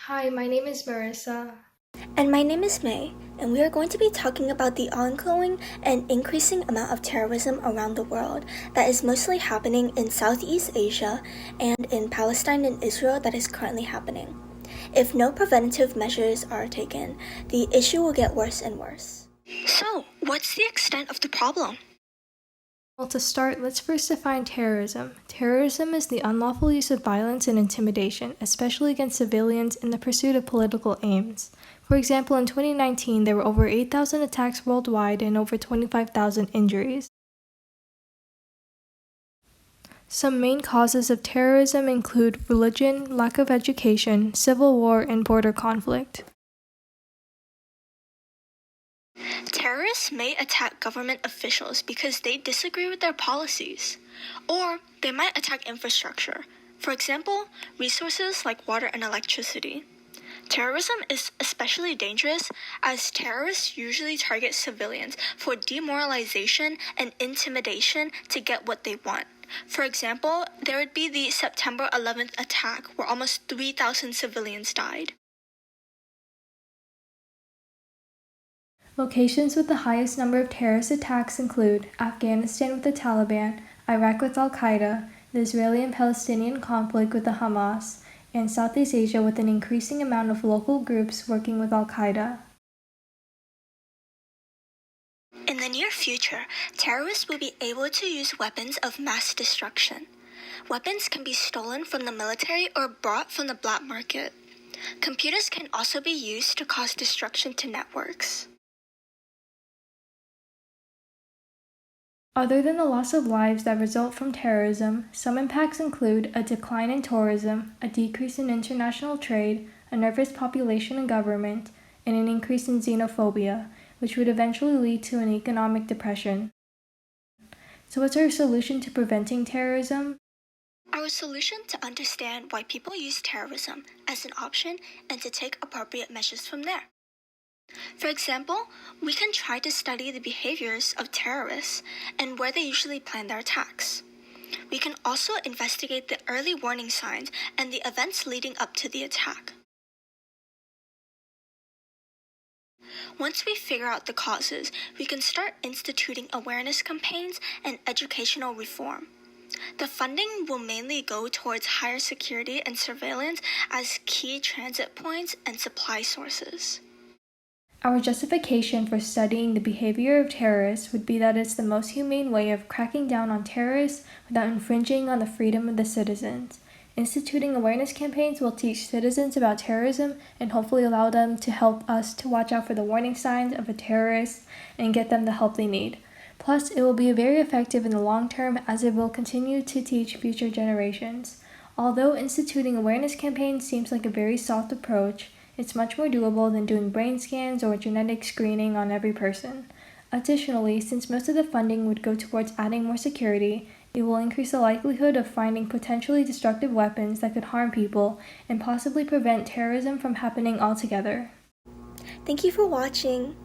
Hi, my name is Marissa. And my name is May, and we are going to be talking about the ongoing and increasing amount of terrorism around the world that is mostly happening in Southeast Asia and in Palestine and Israel that is currently happening. If no preventative measures are taken, the issue will get worse and worse. So, what's the extent of the problem? Well, to start, let's first define terrorism. Terrorism is the unlawful use of violence and intimidation, especially against civilians, in the pursuit of political aims. For example, in 2019, there were over 8,000 attacks worldwide and over 25,000 injuries. Some main causes of terrorism include religion, lack of education, civil war, and border conflict. Terrorists may attack government officials because they disagree with their policies, or they might attack infrastructure, for example, resources like water and electricity. Terrorism is especially dangerous as terrorists usually target civilians for demoralization and intimidation to get what they want. For example, there would be the September 11th attack where almost 3,000 civilians died. Locations with the highest number of terrorist attacks include Afghanistan with the Taliban, Iraq with Al-Qaeda, the Israeli and Palestinian conflict with the Hamas, and Southeast Asia with an increasing amount of local groups working with Al-Qaeda. In the near future, terrorists will be able to use weapons of mass destruction. Weapons can be stolen from the military or bought from the black market. Computers can also be used to cause destruction to networks. Other than the loss of lives that result from terrorism, some impacts include a decline in tourism, a decrease in international trade, a nervous population and government, and an increase in xenophobia, which would eventually lead to an economic depression. So what's our solution to preventing terrorism? Our solution to understand why people use terrorism as an option and to take appropriate measures from there. For example, we can try to study the behaviors of terrorists and where they usually plan their attacks. We can also investigate the early warning signs and the events leading up to the attack. Once we figure out the causes, we can start instituting awareness campaigns and educational reform. The funding will mainly go towards higher security and surveillance as key transit points and supply sources. Our justification for studying the behavior of terrorists would be that it's the most humane way of cracking down on terrorists without infringing on the freedom of the citizens. Instituting awareness campaigns will teach citizens about terrorism and hopefully allow them to help us to watch out for the warning signs of a terrorist and get them the help they need. Plus, it will be very effective in the long term as it will continue to teach future generations. Although instituting awareness campaigns seems like a very soft approach, it's much more doable than doing brain scans or genetic screening on every person. Additionally, since most of the funding would go towards adding more security, it will increase the likelihood of finding potentially destructive weapons that could harm people and possibly prevent terrorism from happening altogether. Thank you for watching.